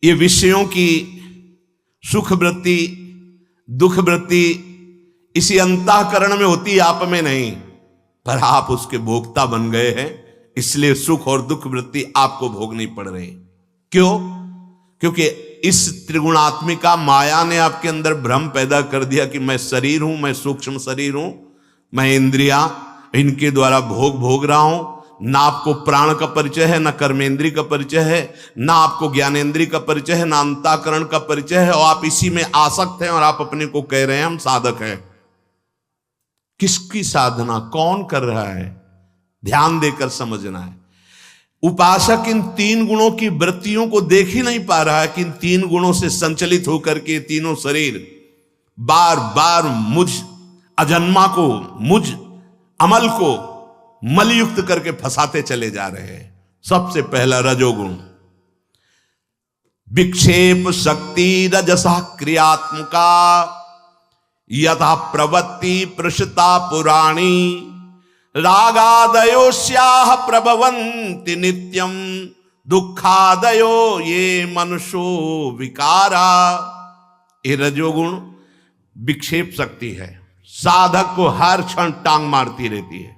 ये विषयों की सुख वृत्ति, दुख वृत्ति इसी अंतःकरण में होती है, आप में नहीं। पर आप उसके भोक्ता बन गए हैं, इसलिए सुख और दुख वृत्ति आपको भोगनी पड़ रही। क्यों? क्योंकि इस त्रिगुणात्मिका माया ने आपके अंदर भ्रम पैदा कर दिया कि मैं शरीर हूं, मैं सूक्ष्म शरीर हूं, मैं इंद्रियां, इनके द्वारा भोग भोग रहा हूं। ना आपको प्राण का परिचय है, ना कर्मेंद्री का परिचय है, ना आपको ज्ञानेंद्री का परिचय है, ना अंतःकरण का परिचय है, और आप इसी में आसक्त हैं और आप अपने को कह रहे हैं हम साधक हैं। किसकी साधना कौन कर रहा है, ध्यान देकर समझना है। उपासक इन तीन गुणों की वृत्तियों को देख ही नहीं पा रहा है कि इन तीन गुणों से संचलित होकर के तीनों शरीर बार बार मुझ अजन्मा को, मुझ अमल को मलयुक्त करके फंसाते चले जा रहे हैं। सबसे पहला रजोगुण, विक्षेप शक्ति रजसा क्रियात्मका यथा प्रवृत्ति प्रसृता पुराणी रागादयोस्याह प्रभवन्ति नित्यम दुखादयो ये मनुष्यो विकारा। ये रजोगुण विक्षेप शक्ति है, साधक को हर क्षण टांग मारती रहती है।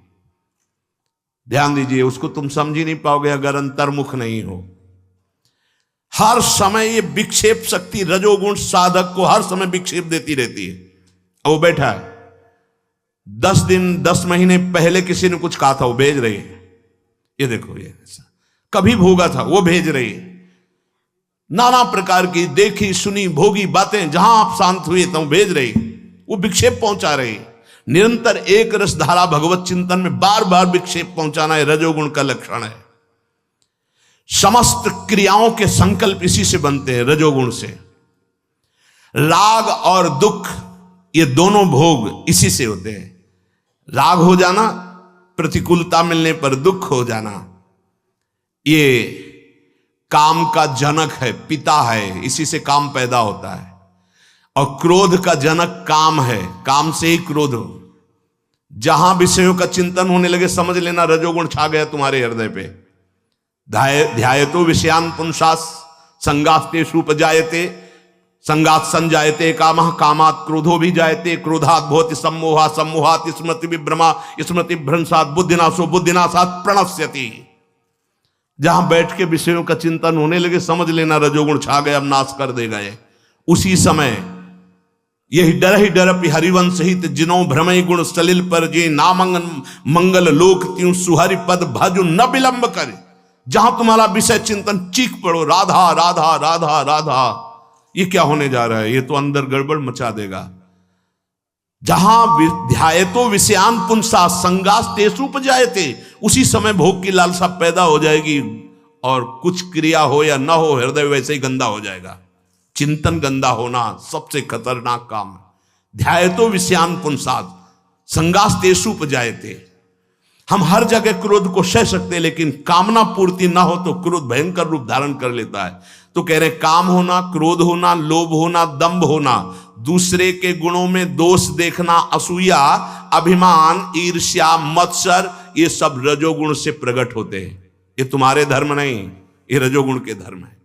ध्यान दीजिए, उसको तुम समझ ही नहीं पाओगे अगर अंतर्मुख नहीं हो। हर समय ये विक्षेप शक्ति रजोगुण साधक को हर समय विक्षेप देती रहती है। वो बैठा है, 10 दिन 10 महीने पहले किसी ने कुछ कहा था, वो भेज रही है, ये देखो ये कभी भोगा था वो भेज रही है। नाना प्रकार की देखी सुनी भोगी बातें जहां आप शांत हुए तो भेज रही, वो विक्षेप पहुंचा रही। निरंतर एक रस धारा भगवत चिंतन में बार बार विक्षेप पहुंचाना है रजोगुण का लक्षण है। समस्त क्रियाओं के संकल्प इसी से बनते हैं, रजोगुण से। राग और दुख ये दोनों भोग इसी से होते हैं। राग हो जाना, प्रतिकूलता मिलने पर दुख हो जाना, ये काम का जनक है, पिता है, इसी से काम पैदा होता है। और क्रोध का जनक काम है, काम से ही क्रोध हो। जहां विषयों का चिंतन होने लगे समझ लेना रजोगुण छा गया तुम्हारे हृदय पे। ध्यायतो विषयान पुंसास संगास्तेषु उपजायते संगात संजायते कामः कामात् क्रोधो भी जायते क्रोधात् भवति सम्मोहा सम्मोहात् स्मृति विभ्रमा स्मृति भ्रंशात् बुद्धिनाशो बुद्धिनाशात् प्रणश्यति। जहां बैठ के विषयों का चिंतन होने लगे समझ लेना रजोगुण छा गए, अब नाश कर दे गए। उसी समय यही डर हरिवंश हित जिनो भ्रमय गुण सलिल पर जे नामंगन मंगल लोक त्यों सुहरि पद भजु न विलंब करे। जहां तुम्हारा विषय चिंतन चीख पड़ो राधा राधा राधा राधा, ये क्या होने जा रहा है, ये तो अंदर गड़बड़ मचा देगा। जहां ध्यायतो विषयान पुंसा संगास्तेषु उपजायते, उसी समय भोग की लालसा पैदा हो जाएगी और कुछ क्रिया हो या ना हो हृदय वैसे ही गंदा हो जाएगा। चिंतन गंदा होना सबसे खतरनाक काम है। ध्यायतो विषयान पुंसाद संगास्तेषु उपजायते। हम हर जगह क्रोध को सह सकते हैं, लेकिन कामना पूर्ति ना हो तो क्रोध भयंकर रूप धारण कर लेता है। तो कह रहे काम होना, क्रोध होना, लोभ होना, दंभ होना, दूसरे के गुणों में दोष देखना, असूया, अभिमान, ईर्ष्या, मत्सर, ये सब रजोगुण से प्रकट होते हैं। ये तुम्हारे धर्म नहीं, ये रजोगुण के धर्म है।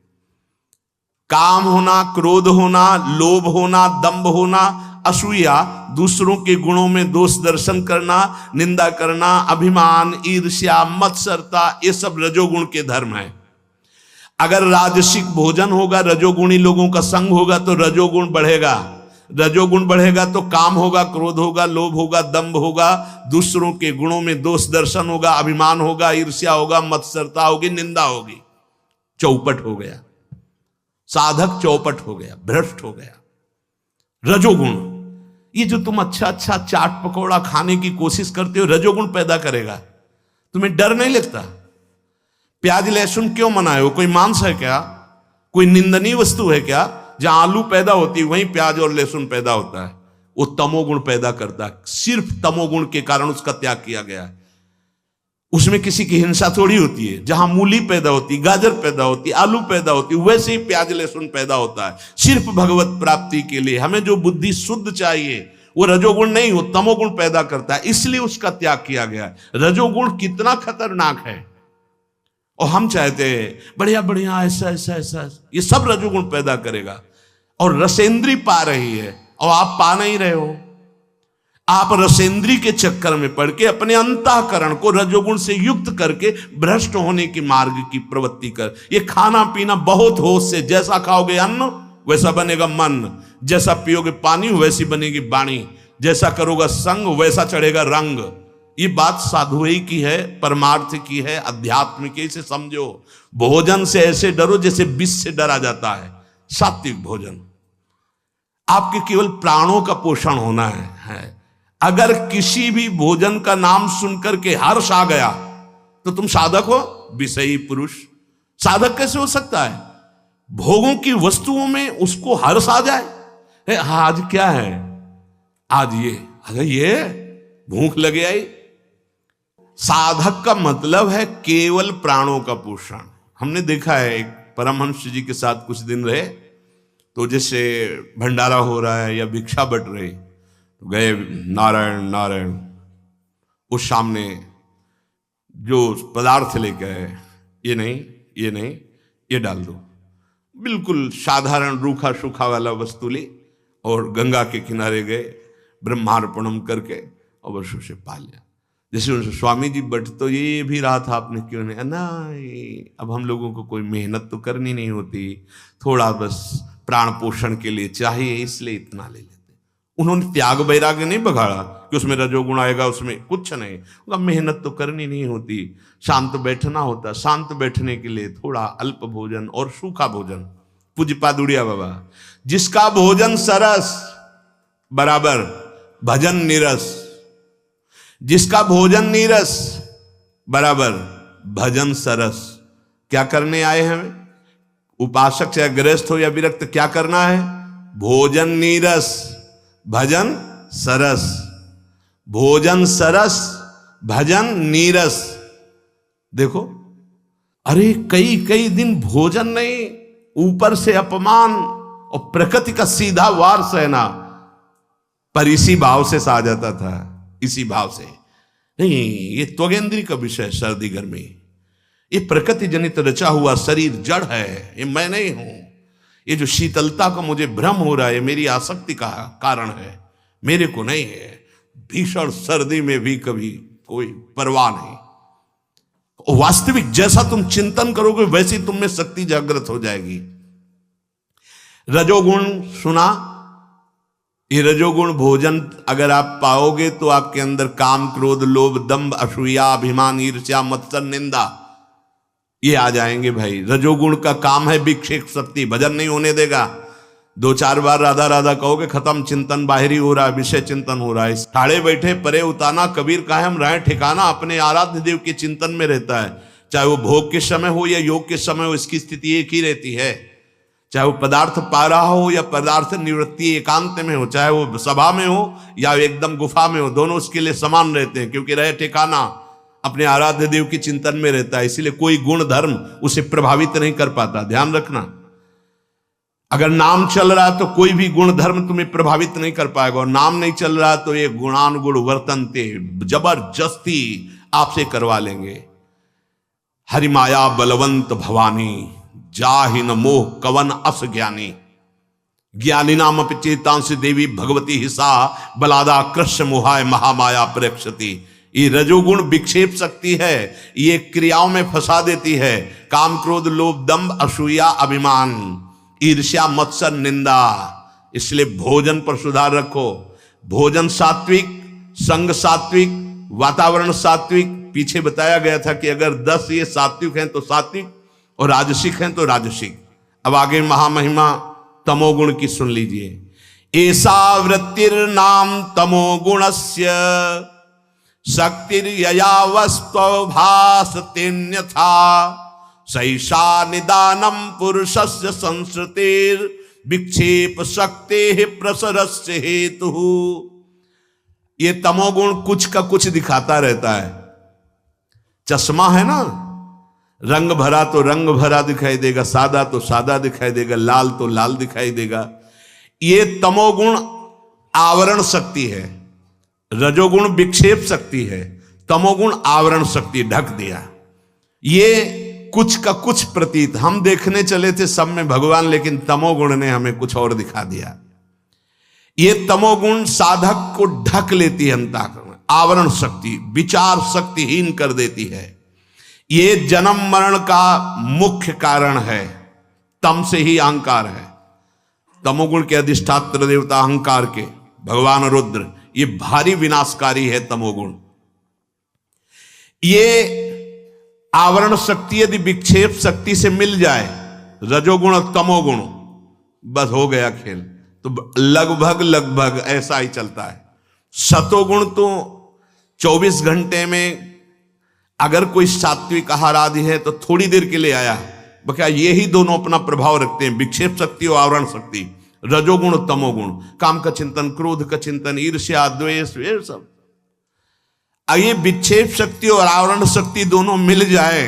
काम होना, क्रोध होना, लोभ होना, दंभ होना, असूया, दूसरों के गुणों में दोष दर्शन करना, निंदा करना, अभिमान, ईर्ष्या, मत्सरता, ये सब रजोगुण के धर्म है। अगर राजसिक भोजन होगा, रजोगुणी लोगों का संग होगा तो रजोगुण बढ़ेगा। रजोगुण बढ़ेगा तो काम होगा, क्रोध होगा, लोभ होगा, दंभ होगा, दूसरों के गुणों में दोष दर्शन होगा, अभिमान होगा, ईर्ष्या होगा, मत्सरता होगी, निंदा होगी। चौपट हो गया, साधक चौपट हो गया, भ्रष्ट हो गया। रजोगुण, ये जो तुम अच्छा अच्छा चाट पकौड़ा खाने की कोशिश करते हो, रजोगुण पैदा करेगा। तुम्हें डर नहीं लगता? प्याज लहसुन क्यों मनाए हो? कोई मांस है क्या? कोई निंदनीय वस्तु है क्या? जहां आलू पैदा होती है वहीं प्याज और लहसुन पैदा होता है। वो तमोगुण पैदा करता है, सिर्फ तमोगुण के कारण उसका त्याग किया गया है। उसमें किसी की हिंसा थोड़ी होती है। जहां मूली पैदा होती, गाजर पैदा होती, आलू पैदा होती, वैसे ही प्याज लहसुन पैदा होता है, सिर्फ भगवत प्राप्ति के लिए। हमें जो बुद्धि शुद्ध चाहिए वो रजोगुण नहीं, वो तमोगुण पैदा करता है, इसलिए उसका त्याग किया गया है। रजोगुण कितना खतरनाक है और हम चाहते हैं बढ़िया बढ़िया ऐसा ऐसा ऐसा, ये सब रजोगुण पैदा करेगा। और रसेंद्री पा रही है और आप पा नहीं रहे हो। आप रसेंद्री के चक्कर में पड़ के अपने अंतःकरण को रजोगुण से युक्त करके भ्रष्ट होने की मार्ग की प्रवृत्ति कर। ये खाना पीना बहुत होश से, जैसा खाओगे अन्न वैसा बनेगा मन, जैसा पियोगे पानी वैसी बनेगी वाणी, जैसा करोगा संग वैसा चढ़ेगा रंग। ये बात साधुई की है, परमार्थ की है, अध्यात्म की, इसे समझो। भोजन से ऐसे डरो जैसे विष से डरा जाता है। सात्विक भोजन, आपके केवल प्राणों का पोषण होना है। अगर किसी भी भोजन का नाम सुनकर के हर्ष आ गया तो तुम साधक हो, विषयी पुरुष। साधक कैसे हो सकता है? भोगों की वस्तुओं में उसको हर्ष आ जाए। आज क्या है, आज ये, अगर ये भूख लगे आई। साधक का मतलब है केवल प्राणों का पोषण। हमने देखा है, एक परमहंस जी के साथ कुछ दिन रहे, तो जैसे भंडारा हो रहा है या भिक्षा बट रही, तो गए नारायण नारायण, उस सामने जो पदार्थ लेके आए, ये नहीं ये नहीं, ये डाल दो। बिल्कुल साधारण रूखा सूखा वाला वस्तु ली और गंगा के किनारे गए, ब्रह्मार्पणम करके और वर्षों से पा लिया। जैसे उनसे स्वामी जी बट तो ये भी रहा था, आपने क्यों नहीं? नहीं, अब हम लोगों को कोई मेहनत तो करनी नहीं होती, थोड़ा बस प्राण पोषण के लिए चाहिए, इसलिए इतना ले लेते। उन्होंने त्याग वैराग्य नहीं बघाड़ा कि उसमें रजोगुण आएगा, उसमें कुछ नहीं। उनका मेहनत तो करनी नहीं होती, शांत बैठना होता। शांत बैठने के लिए थोड़ा अल्प भोजन और सूखा भोजन। पूज्य पादुड़िया बाबा, जिसका भोजन सरस बराबर भजन नीरस, जिसका भोजन नीरस बराबर भजन सरस। क्या करने आए हैं उपासक, चाहे गृहस्थ हो या विरक्त? क्या करना है? भोजन नीरस भजन सरस। भोजन सरस भजन नीरस। देखो, अरे कई कई दिन भोजन नहीं, ऊपर से अपमान और प्रकृति का सीधा वार सहना। पर इसी भाव से सहा जाता था, इसी भाव से नहीं। ये त्वगेंद्री का विषय, सर्दी गर्मी, ये प्रकृति जनित रचा हुआ शरीर जड़ है, ये मैं नहीं हूं। ये जो शीतलता का मुझे भ्रम हो रहा है, मेरी आसक्ति का कारण है, मेरे को नहीं है। भीषण सर्दी में भी कभी कोई परवाह नहीं। वास्तविक जैसा तुम चिंतन करोगे वैसी तुम में शक्ति जागृत हो जाएगी। रजोगुण सुना, ये रजोगुण भोजन अगर आप पाओगे तो आपके अंदर काम, क्रोध, लोभ, दंभ, असूया, अभिमान, ईर्ष्या, मत्सर, निंदा, ये आ जाएंगे भाई। रजोगुण का काम है विक्षेप शक्ति, भजन नहीं होने देगा। 2-4 बार राधा राधा कहोगे, खत्म, चिंतन बाहरी हो रहा है, विषय चिंतन हो रहा है। ठाड़े बैठे परे उताना, कबीर कायम रहे ठिकाना, अपने आराध्य देव के चिंतन में रहता है। चाहे वो भोग के समय हो या योग के समय हो, इसकी स्थिति एक ही रहती है। चाहे वो पदार्थ पा रहा हो या पदार्थ निवृत्ति एकांत में हो, चाहे वो सभा में हो या एकदम गुफा में हो, दोनों उसके लिए समान रहते हैं, क्योंकि रहे ठिकाना अपने आराध्य देव के चिंतन में रहता है। इसलिए कोई गुण धर्म उसे प्रभावित नहीं कर पाता। ध्यान रखना, अगर नाम चल रहा तो कोई भी गुण धर्म तुम्हें प्रभावित नहीं कर पाएगा, और नाम नहीं चल रहा तो ये गुणानुगुण वर्तनते जबरदस्ती आपसे करवा लेंगे। हरिमाया बलवंत भवानी, जाहि न मोह कवन अस ज्ञानी, ज्ञानी नाम अपि चेतांसि देवी भगवती हिसा, बलादा कृष्ण मोहाय महामाया प्रेक्षति। ये रजोगुण विक्षेप शक्ति है, ये क्रियाओं में फंसा देती है। काम, क्रोध, लोभ, दंभ, असूया, अभिमान, ईर्ष्या, मत्सर, निंदा। इसलिए भोजन पर सुधार रखो। भोजन सात्विक, संग सात्विक, वातावरण सात्विक। पीछे बताया गया था कि अगर 10 ये सात्विक हैं तो सात्विक और राजसिक हैं तो राजसिक। अब आगे महामहिमा तमोगुण की सुन लीजिए। ऐसा वृत्तिर्नाम तमोगुणस्य शक्तिर्यया वस्त्वभासतेन्यथा, सैषा निदानम पुरुषस्य संसृतेर विक्षेप शक्ति प्रसरस्य हेतु। ये तमोगुण कुछ का कुछ दिखाता रहता है। चश्मा है ना, रंग भरा तो रंग भरा दिखाई देगा, सादा तो सादा दिखाई देगा, लाल तो लाल दिखाई देगा। ये तमोगुण आवरण शक्ति है, रजोगुण विक्षेप शक्ति है, तमोगुण आवरण शक्ति ढक दिया। ये कुछ का कुछ प्रतीत, हम देखने चले थे सब में भगवान, लेकिन तमोगुण ने हमें कुछ और दिखा दिया। ये तमोगुण साधक को ढक लेती है, अंतःकरण, आवरण शक्ति, विचार शक्तिहीन कर देती है। ये जन्म मरण का मुख्य कारण है। तम से ही अहंकार है। तमोगुण के अधिष्ठात्र देवता अहंकार के भगवान रुद्र, ये भारी विनाशकारी है तमोगुण। ये आवरण शक्ति यदि विक्षेप शक्ति से मिल जाए, रजोगुण और तमोगुण, बस हो गया खेल। तो लगभग ऐसा ही चलता है। सतोगुण तो 24 घंटे में अगर कोई सात्विक आहार आदि है तो थोड़ी देर के लिए आया, बका ये ही दोनों अपना प्रभाव रखते हैं, विक्षेप शक्ति और आवरण शक्ति। रजोगुण और तमोगुण, काम का चिंतन, क्रोध का चिंतन, ईर्ष्या, द्वेष, ये सब। ये विक्षेप शक्ति और आवरण शक्ति दोनों मिल जाए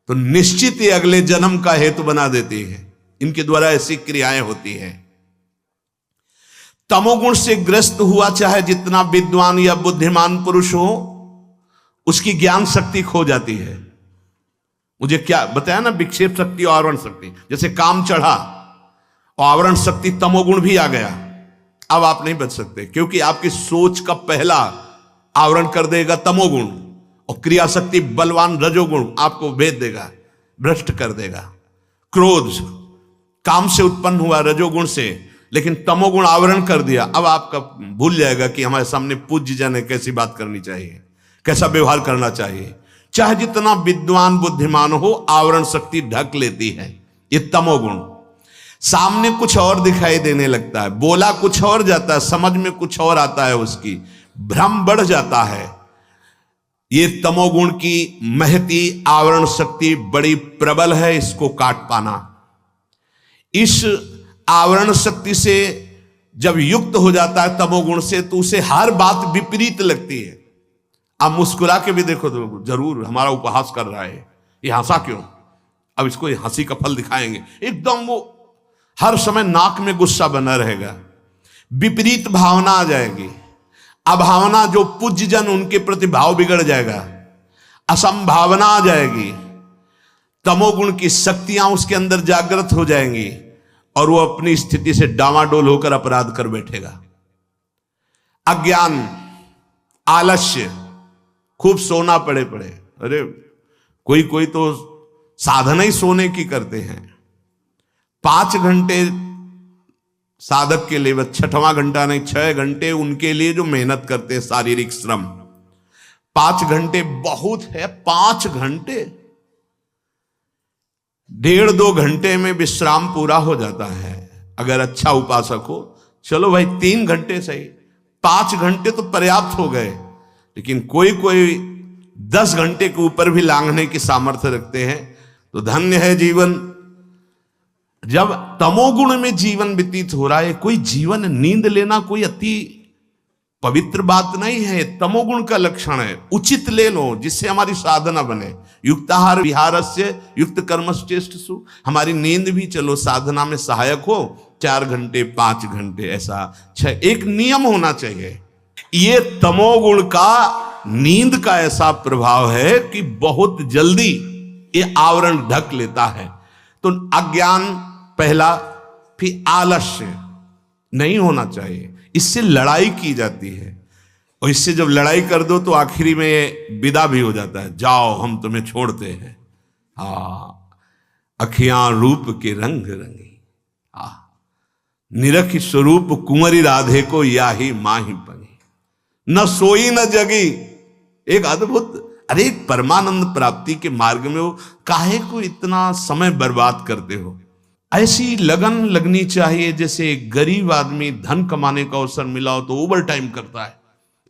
तो निश्चित ही अगले जन्म का हेतु बना देती है। इनके द्वारा ऐसी क्रियाएं होती हैं। तमोगुण से ग्रस्त हुआ चाहे जितना विद्वान या बुद्धिमान पुरुष हो, उसकी ज्ञान शक्ति खो जाती है। मुझे क्या बताया ना, विक्षेप शक्ति और आवरण शक्ति। जैसे काम चढ़ा और आवरण शक्ति तमोगुण भी आ गया, अब आप नहीं बच सकते, क्योंकि आपकी सोच का पहला आवरण कर देगा तमोगुण, और क्रिया शक्ति बलवान रजोगुण आपको भेद देगा, भ्रष्ट कर देगा। क्रोध काम से उत्पन्न हुआ रजोगुण से, लेकिन तमोगुण आवरण कर दिया, अब आपका भूल जाएगा कि हमारे सामने पूज्य जन है, कैसी बात करनी चाहिए, कैसा व्यवहार करना चाहिए। चाहे जितना विद्वान बुद्धिमान हो, आवरण शक्ति ढक लेती है। ये तमोगुण सामने कुछ और दिखाई देने लगता है, बोला कुछ और जाता है, समझ में कुछ और आता है, उसकी भ्रम बढ़ जाता है। ये तमोगुण की महती आवरण शक्ति बड़ी प्रबल है, इसको काट पाना। इस आवरण शक्ति से जब युक्त हो जाता है तमोगुण से, तो उसे हर बात विपरीत लगती है। आप मुस्कुरा के भी देखो तो जरूर हमारा उपहास कर रहा है, ये हंसा क्यों, अब इसको हंसी का फल दिखाएंगे, एकदम वो हर समय नाक में गुस्सा बना रहेगा। विपरीत भावना आ जाएगी, अभावना, जो पूज्य जन उनके प्रति भाव बिगड़ जाएगा, असंभावना आ जाएगी, तमोगुण की शक्तियां उसके अंदर जागृत हो जाएंगी और वो अपनी स्थिति से डामाडोल होकर अपराध कर बैठेगा। अज्ञान, आलस्य, खूब सोना पड़े, अरे कोई तो साधना ही सोने की करते हैं। 5 घंटे साधक के लिए, बस 6वां घंटा नहीं, 6 घंटे उनके लिए जो मेहनत करते हैं, शारीरिक श्रम। 5 घंटे बहुत है, 5 घंटे, 1.5-2 घंटे में विश्राम पूरा हो जाता है अगर अच्छा उपासक हो। चलो भाई 3 घंटे सही, 5 घंटे तो पर्याप्त हो गए, लेकिन कोई 10 घंटे के ऊपर भी लांघने की सामर्थ्य रखते हैं, तो धन्य है जीवन। जब तमोगुण में जीवन व्यतीत हो रहा है, कोई जीवन, नींद लेना कोई अति पवित्र बात नहीं है, तमोगुण का लक्षण है। उचित ले लो जिससे हमारी साधना बने। युक्ताहार विहारस्य युक्त कर्मश्चेष्टसु, हमारी नींद भी चलो साधना में सहायक हो। 4 घंटे 5 घंटे ऐसा 6, एक नियम होना चाहिए। ये तमोगुण का नींद का ऐसा प्रभाव है कि बहुत जल्दी ये आवरण ढक लेता है। तो अज्ञान पहला, फिर आलस्य नहीं होना चाहिए, इससे लड़ाई की जाती है, और इससे जब लड़ाई कर दो तो आखिरी में विदा भी हो जाता है, जाओ हम तुम्हें छोड़ते हैं। अखियां रूप के रंग रंगी, निरखि स्वरूप कुंवरी राधे को याही माही पनी, न सोई न जगी। एक अद्भुत, अरे एक परमानंद प्राप्ति के मार्ग में हो, काहे को इतना समय बर्बाद करते हो। ऐसी लगन लगनी चाहिए जैसे एक गरीब आदमी धन कमाने का अवसर मिला हो तो ओवर टाइम करता है,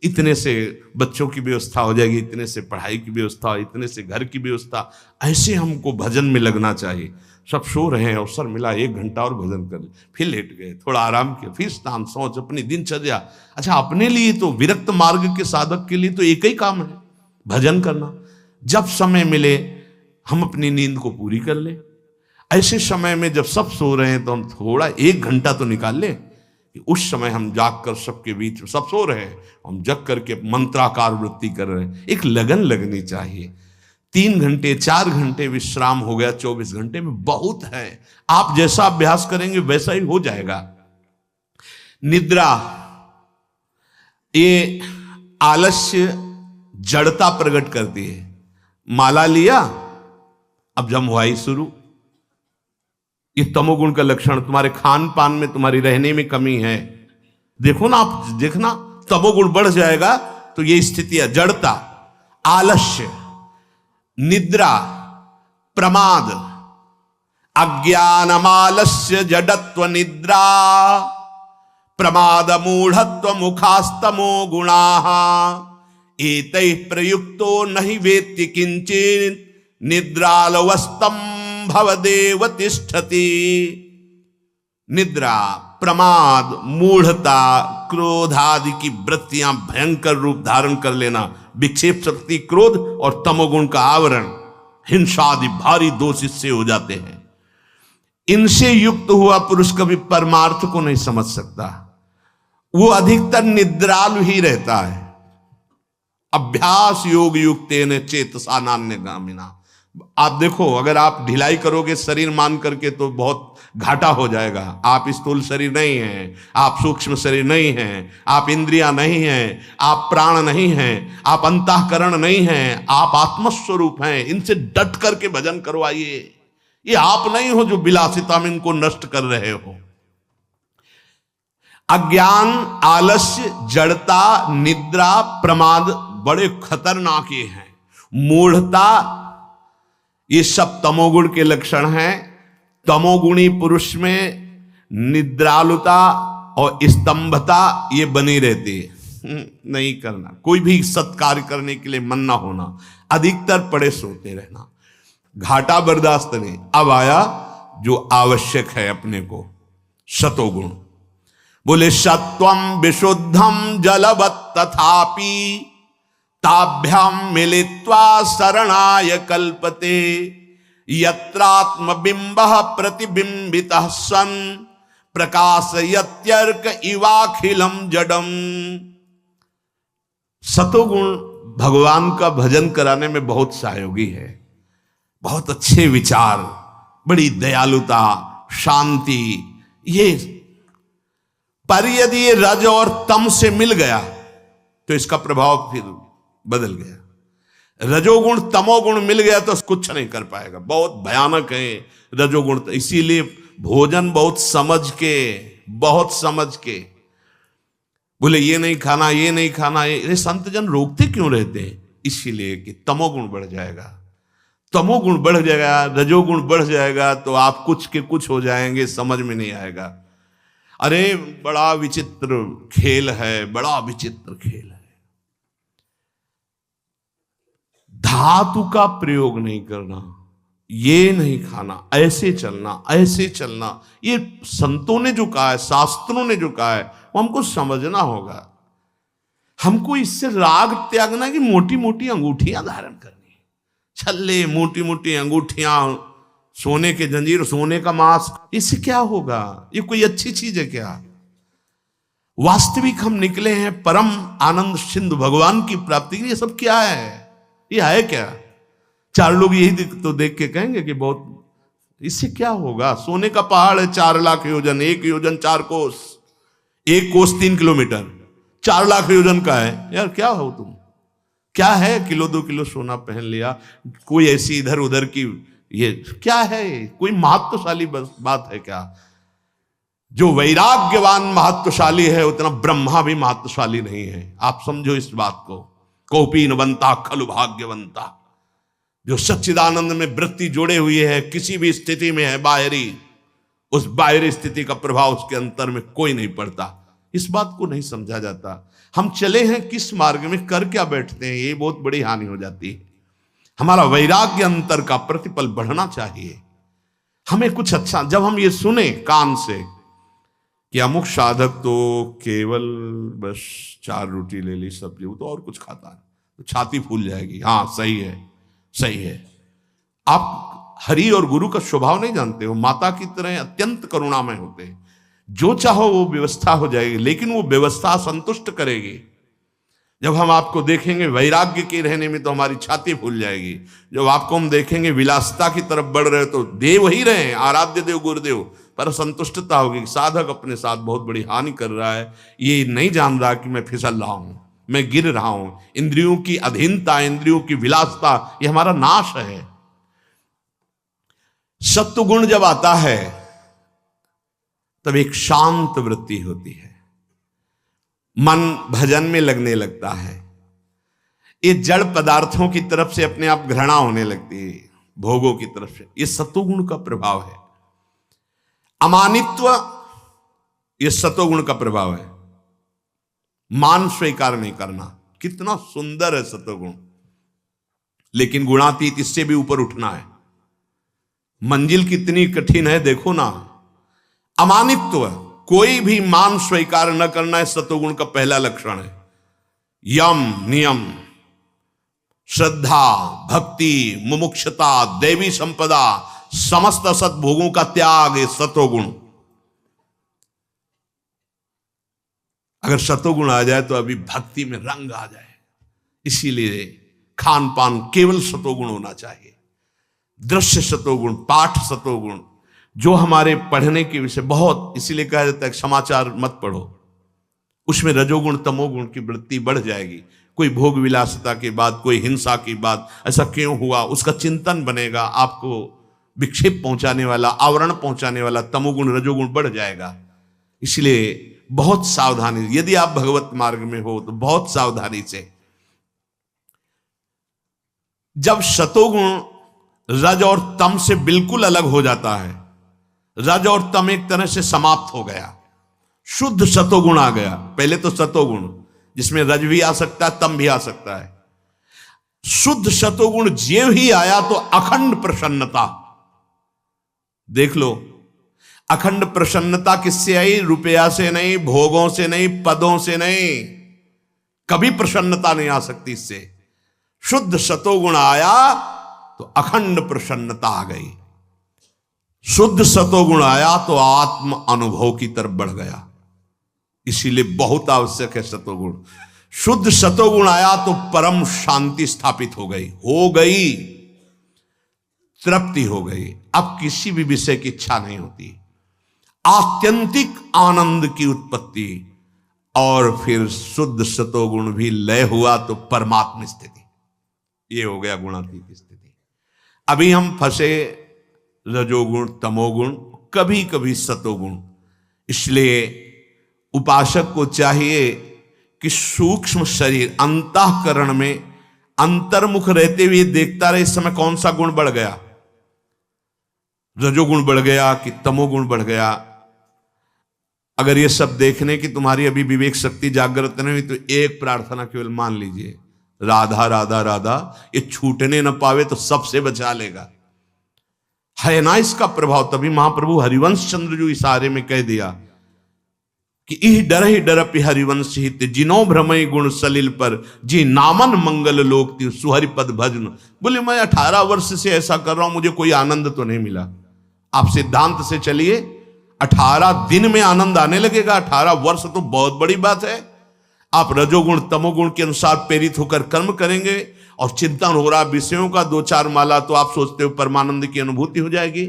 इतने से बच्चों की व्यवस्था हो जाएगी, इतने से पढ़ाई की व्यवस्था, इतने से घर की व्यवस्था। ऐसे हमको भजन में लगना चाहिए। सब सो रहे हैं, अवसर मिला 1 घंटा और भजन कर, फिर लेट गए, थोड़ा आराम किया, फिर स्नान सोच, अपनी दिनचर्या। अच्छा, अपने लिए तो, विरक्त मार्ग के साधक के लिए तो एक ही काम है, भजन करना। जब समय मिले हम अपनी नींद को पूरी कर ले। ऐसे समय में जब सब सो रहे हैं तो हम थोड़ा 1 घंटा तो निकाल ले, कि उस समय हम जाग कर सबके बीच, सब सो रहे हैं, हम जग करके मंत्राकार वृत्ति कर रहे हैं। एक लगन लगनी चाहिए। 3 घंटे 4 घंटे विश्राम हो गया 24 घंटे में बहुत है। आप जैसा अभ्यास करेंगे वैसा ही हो जाएगा। निद्रा, ये आलस्य जड़ता प्रकट करती है। माला लिया, अब जमवाई शुरू। ये तमोगुण का लक्षण। तुम्हारे खान पान में, तुम्हारी रहने में कमी है, देखो ना, आप देखना तमोगुण बढ़ जाएगा तो ये स्थिति है। जड़ता, आलस्य, निद्रा, प्रमाद, अज्ञानमालस्य जडत्व निद्रा, प्रमाद मूढ़त्व मुखास्तमो गुणाः, एतैः प्रयुक्तो नहि वेत्ति किंचित् निद्रालवस्तम भवदेव तिष्ठति। निद्रा, प्रमाद, मूढ़ता, क्रोध आदि की वृत्तियां भयंकर रूप धारण कर लेना, विक्षेप शक्ति क्रोध और तमोगुण का आवरण, हिंसा आदि भारी दोष इससे हो जाते हैं। इनसे युक्त हुआ पुरुष कभी परमार्थ को नहीं समझ सकता, वो अधिकतर निद्रालु ही रहता है। अभ्यास योग युक्तेन चेतसा नान्यगामिना। आप देखो, अगर आप ढिलाई करोगे शरीर मान करके तो बहुत घाटा हो जाएगा। आप स्थूल शरीर नहीं हैं, आप सूक्ष्म शरीर नहीं हैं, आप इंद्रियां नहीं हैं, आप प्राण नहीं हैं, आप अंतःकरण नहीं हैं, आप आत्मस्वरूप हैं। इनसे डट करके भजन करवाइए। ये आप नहीं हो जो विलासिता में इनको नष्ट कर रहे हो। अज्ञान, आलस्य, जड़ता, निद्रा, प्रमाद बड़े खतरनाक ये हैं। मूढ़ता, ये सब तमोगुण के लक्षण हैं। तमोगुणी पुरुष में निद्रालुता और स्तंभता ये बनी रहती है। नहीं करना, कोई भी सत्कार्य करने के लिए मन ना होना, अधिकतर पड़े सोते रहना, घाटा बर्दाश्त नहीं। अब आया जो आवश्यक है अपने को, सतोगुण। बोले सत्वम विशुद्धम जलवत् तथापि ताभ्याम मिलित्वा शरणाय कल्पते यत्रात्मबिंबः प्रतिबिंबितः सन् प्रकाशयत्यर्क इवाखिलम जडम। सतोगुण भगवान का भजन कराने में बहुत सहयोगी है। बहुत अच्छे विचार, बड़ी दयालुता, शांति, ये। पर यदि ये रज और तम से मिल गया तो इसका प्रभाव फिर बदल गया। रजोगुण तमोगुण मिल गया तो कुछ नहीं कर पाएगा, बहुत भयानक है रजोगुण। इसीलिए भोजन बहुत समझ के बोले ये नहीं खाना, ये नहीं खाना। ये संत जन रोकते क्यों रहते हैं? इसीलिए कि तमोगुण बढ़ जाएगा। तमोगुण बढ़ जाएगा, रजोगुण बढ़ जाएगा तो आप कुछ के कुछ हो जाएंगे, समझ में नहीं आएगा। अरे बड़ा विचित्र खेल है, बड़ा विचित्र खेल है। धातु का प्रयोग नहीं करना, ये नहीं खाना, ऐसे चलना, ऐसे चलना। ये संतों ने जो कहा है, शास्त्रों ने जो कहा है, वो हमको समझना होगा। हमको इससे राग त्यागना कि मोटी मोटी अंगूठियां धारण करनी, छल्ले, मोटी मोटी अंगूठियां, सोने के जंजीर, सोने का मांस, इससे क्या होगा? ये कोई अच्छी चीज है क्या? वास्तविक हम निकले हैं परम आनंद सिंधु भगवान की प्राप्ति के लिए। ये सब क्या है? ये है क्या? 4 लोग यही तो देख के कहेंगे कि बहुत, इससे क्या होगा? सोने का पहाड़ है 4 लाख योजन, 1 योजन 4 कोस, 1 कोस 3 किलोमीटर, 4 लाख योजन का है। यार क्या हो तुम? क्या है? किलो 2 किलो सोना पहन लिया, कोई ऐसी इधर उधर की, ये क्या है? कोई महत्वशाली बात है क्या? जो वैराग्यवान महत्वशाली है उतना ब्रह्मा भी महत्वशाली नहीं है। आप समझो इस बात को। कोपी न बनता खलु भाग्यवंता। जो सच्चिदानंद में वृत्ति जोड़े हुई है, किसी भी स्थिति में है बाहरी, उस बाहरी स्थिति का प्रभाव उसके अंतर में कोई नहीं पड़ता। इस बात को नहीं समझा जाता। हम चले हैं किस मार्ग में, कर क्या बैठते हैं, ये बहुत बड़ी हानि हो जाती है। हमारा वैराग्य अंतर का प्रतिपल बढ़ना चाहिए। हमें कुछ अच्छा, जब हम ये सुने कान से कि अमुक साधक तो केवल बस 4 रोटी ले ली, सब्जी, वो तो और कुछ खाता है, तो छाती फूल जाएगी। हाँ सही है, सही है। आप हरि और गुरु का स्वभाव नहीं जानते हो। माता की तरह अत्यंत करुणामय होते हैं। जो चाहो वो व्यवस्था हो जाएगी, लेकिन वो व्यवस्था संतुष्ट करेगी। जब हम आपको देखेंगे वैराग्य के रहने में तो हमारी छाती फूल जाएगी। जब आपको हम देखेंगे विलासिता की तरफ बढ़ रहे तो देव ही रहे, आराध्य देव गुरुदेव, पर संतुष्टता होगी। साधक अपने साथ बहुत बड़ी हानि कर रहा है, ये नहीं जान रहा कि मैं फिसल रहा हूं, मैं गिर रहा हूं। इंद्रियों की अधीनता, इंद्रियों की विलासता, ये हमारा नाश है। सत्वगुण जब आता है तब एक शांत वृत्ति होती है, मन भजन में लगने लगता है, ये जड़ पदार्थों की तरफ से अपने आप घृणा होने लगती है, भोगों की तरफ से। ये सत्वगुण का प्रभाव है। अमानित्व, ये सत्वगुण का प्रभाव है। मान स्वीकार नहीं करना, कितना सुंदर है सत्वगुण। लेकिन गुणातीत, इससे भी ऊपर उठना है। मंजिल कितनी कठिन है देखो ना। अमानित्व, कोई भी मान स्वीकार न करना है, सत्वगुण का पहला लक्षण है। यम नियम, श्रद्धा, भक्ति, मुमुक्षता, देवी संपदा, समस्त सद्भोगों का त्याग, ये सत्वगुण। अगर सत्वगुण आ जाए तो अभी भक्ति में रंग आ जाए। इसीलिए खान पान केवल सत्वगुण होना चाहिए। दृश्य सत्वगुण, पाठ सत्वगुण, जो हमारे पढ़ने के विषय बहुत, इसीलिए कहा जाता है समाचार मत पढ़ो, उसमें रजोगुण तमोगुण की वृत्ति बढ़ जाएगी। कोई भोग विलासिता की बात, कोई हिंसा की बात, ऐसा क्यों हुआ, उसका चिंतन बनेगा, आपको विक्षेप पहुंचाने वाला, आवरण पहुंचाने वाला तमोगुण रजोगुण बढ़ जाएगा। इसलिए बहुत सावधानी, यदि आप भगवत मार्ग में हो तो बहुत सावधानी से। जब सतोगुण रज और तम से बिल्कुल अलग हो जाता है, रज और तम एक तरह से समाप्त हो गया, शुद्ध सतोगुण आ गया। पहले तो सतोगुण जिसमें रज भी आ सकता है, तम भी आ सकता है। शुद्ध सतोगुण ज्यों ही आया तो अखंड प्रसन्नता। देख लो, अखंड प्रसन्नता किससे आई? रुपया से नहीं, भोगों से नहीं, पदों से नहीं, कभी प्रसन्नता नहीं आ सकती इससे। शुद्ध सतोगुण आया तो अखंड प्रसन्नता आ गई। शुद्ध सतोगुण आया तो आत्म अनुभव की तरफ बढ़ गया। इसीलिए बहुत आवश्यक है सतोगुण। शुद्ध सतोगुण आया तो परम शांति स्थापित हो गई, तृप्ति हो गई। अब किसी भी विषय की इच्छा नहीं होती, आत्यंतिक आनंद की उत्पत्ति। और फिर शुद्ध सतोगुण भी लय हुआ तो परमात्म स्थिति, ये हो गया गुणातीत स्थिति। अभी हम फंसे रजोगुण तमोगुण, कभी कभी सतोगुण। इसलिए उपासक को चाहिए कि सूक्ष्म शरीर अंतःकरण में अंतर्मुख रहते हुए देखता रहे, इस समय कौन सा गुण बढ़ गया, रजोगुण बढ़ गया कि तमोगुण बढ़ गया। अगर ये सब देखने की तुम्हारी अभी विवेक शक्ति जागृत नहीं हुई तो एक प्रार्थना केवल मान लीजिए, राधा राधा राधा, ये छूटने न पावे तो सबसे बचा लेगा। है ना इसका प्रभाव। तभी महाप्रभु हरिवंश चंद्र जो इशारे में कह दिया कि इह डर पि हरिवंश हित, जिनो भ्रमय गुण सलिल पर, जी नामन मंगल लोक ति सुहरि पद भजन। बोले मैं 18 वर्ष से ऐसा कर रहा हूं, मुझे कोई आनंद तो नहीं मिला। आप सिद्धांत से चलिए, 18 दिन में आनंद आने लगेगा। 18 वर्ष तो बहुत बड़ी बात है। आप रजोगुण तमोगुण के अनुसार प्रेरित होकर कर्म करेंगे और चिंतन हो रहा विषयों का 2-4 माला, तो आप सोचते हो परमानंद की अनुभूति हो जाएगी।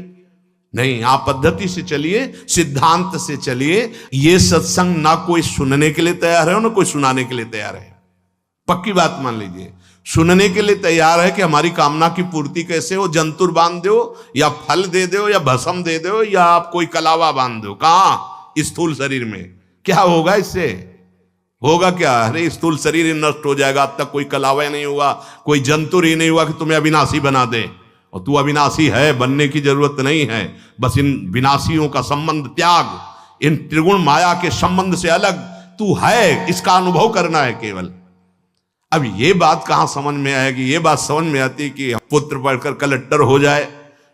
नहीं, आप पद्धति से चलिए, सिद्धांत से चलिए। ये सत्संग ना कोई सुनने के लिए तैयार है ना कोई सुनाने के लिए तैयार है। पक्की बात मान लीजिए, सुनने के लिए तैयार है कि हमारी कामना की पूर्ति कैसे हो, जंतुर बांध दो या फल दे दो या भस्म दे दो या आप कोई कलावा बांध दो। कहां? स्थूल शरीर में। क्या होगा इससे? होगा क्या? अरे स्थूल शरीर ही नष्ट हो जाएगा। अब तक कोई कलावा नहीं हुआ, कोई जंतुर ही नहीं हुआ कि तुम्हें अविनाशी बना दे। और तू अविनाशी है, बनने की जरूरत नहीं है। बस इन विनाशियों का संबंध त्याग, इन त्रिगुण माया के संबंध से अलग तू है, इसका अनुभव करना है केवल। अब ये बात कहां समझ में आएगी? ये बात समझ में आती कि पुत्र पढ़कर कलेक्टर हो जाए,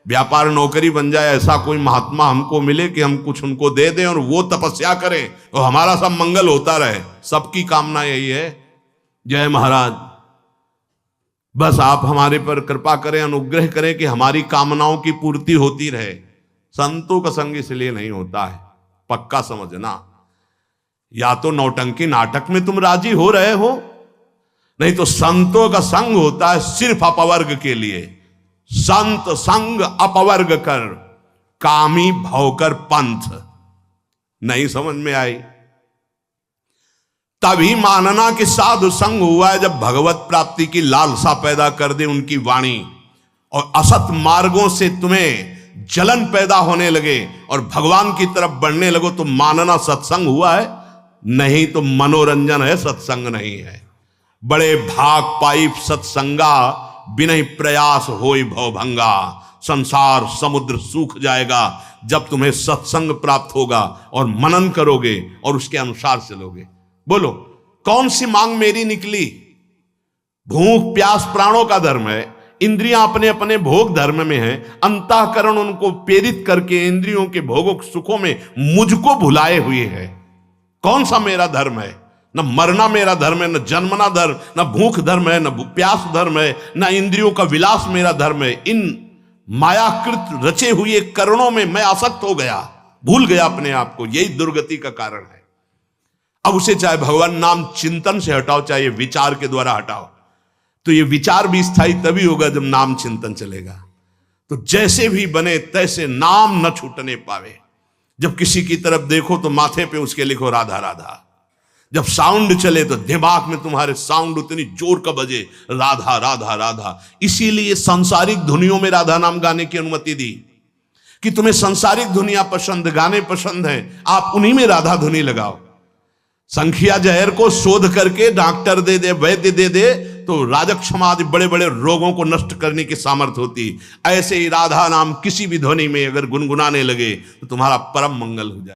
व्यापार नौकरी बन जाए, ऐसा कोई महात्मा हमको मिले कि हम कुछ उनको दे दें और वो तपस्या करें और हमारा सब मंगल होता रहे। सबकी कामना यही है। जय महाराज, बस आप हमारे पर कृपा करें, अनुग्रह करें कि हमारी कामनाओं की पूर्ति होती रहे। संतों का संग इसलिए नहीं होता है, पक्का समझना। या तो नौटंकी नाटक में तुम राजी हो रहे हो नहीं तो संतों का संग होता है सिर्फ अपवर्ग के लिए। संत संग अपवर्ग कर, कामी भवकर पंथ। नहीं समझ में आई? तभी मानना कि साधु संग हुआ है जब भगवत प्राप्ति की लालसा पैदा कर दे उनकी वाणी, और असत मार्गों से तुम्हें जलन पैदा होने लगे और भगवान की तरफ बढ़ने लगो तो मानना सत्संग हुआ है। नहीं तो मनोरंजन है, सत्संग नहीं है। बड़े भाग पाई सत्संगा, बिना प्रयास होई भवभंगा। संसार समुद्र सूख जाएगा जब तुम्हें सत्संग प्राप्त होगा और मनन करोगे और उसके अनुसार चलोगे। बोलो कौन सी मांग मेरी निकली? भूख प्यास प्राणों का धर्म है, इंद्रियां अपने अपने भोग धर्म में हैं, अंतःकरण उनको प्रेरित करके इंद्रियों के भोगों सुखों में मुझको भुलाए हुए है। कौन सा मेरा धर्म है? न मरना मेरा धर्म है, न जन्मना धर्म, न भूख धर्म है, न प्यास धर्म है, न इंद्रियों का विलास मेरा धर्म है। इन मायाकृत रचे हुए करणों में मैं आसक्त हो गया, भूल गया अपने आप को। यही दुर्गति का कारण है। अब उसे चाहे भगवान नाम चिंतन से हटाओ, चाहे विचार के द्वारा हटाओ, तो ये विचार भी स्थायी तभी होगा जब नाम चिंतन चलेगा। तो जैसे भी बने तैसे नाम न छूटने पावे। जब किसी की तरफ देखो तो माथे पे उसके लिखो राधा राधा। जब साउंड चले तो दिमाग में तुम्हारे साउंड उतनी जोर का बजे, राधा राधा राधा। इसीलिए सांसारिक धुनियों में राधा नाम गाने की अनुमति दी कि तुम्हें सांसारिक धुनियां पसंद, गाने पसंद हैं, आप उन्हीं में राधा धुनी लगाओ। संखिया जहर को शोध करके डॉक्टर दे दे, वैद्य दे दे, तो राजक्षमा आदि बड़े बड़े रोगों को नष्ट करने की सामर्थ्य होती। ऐसे ही राधा नाम किसी भी ध्वनि में अगर गुनगुनाने लगे तो तुम्हारा परम मंगल हो जाए।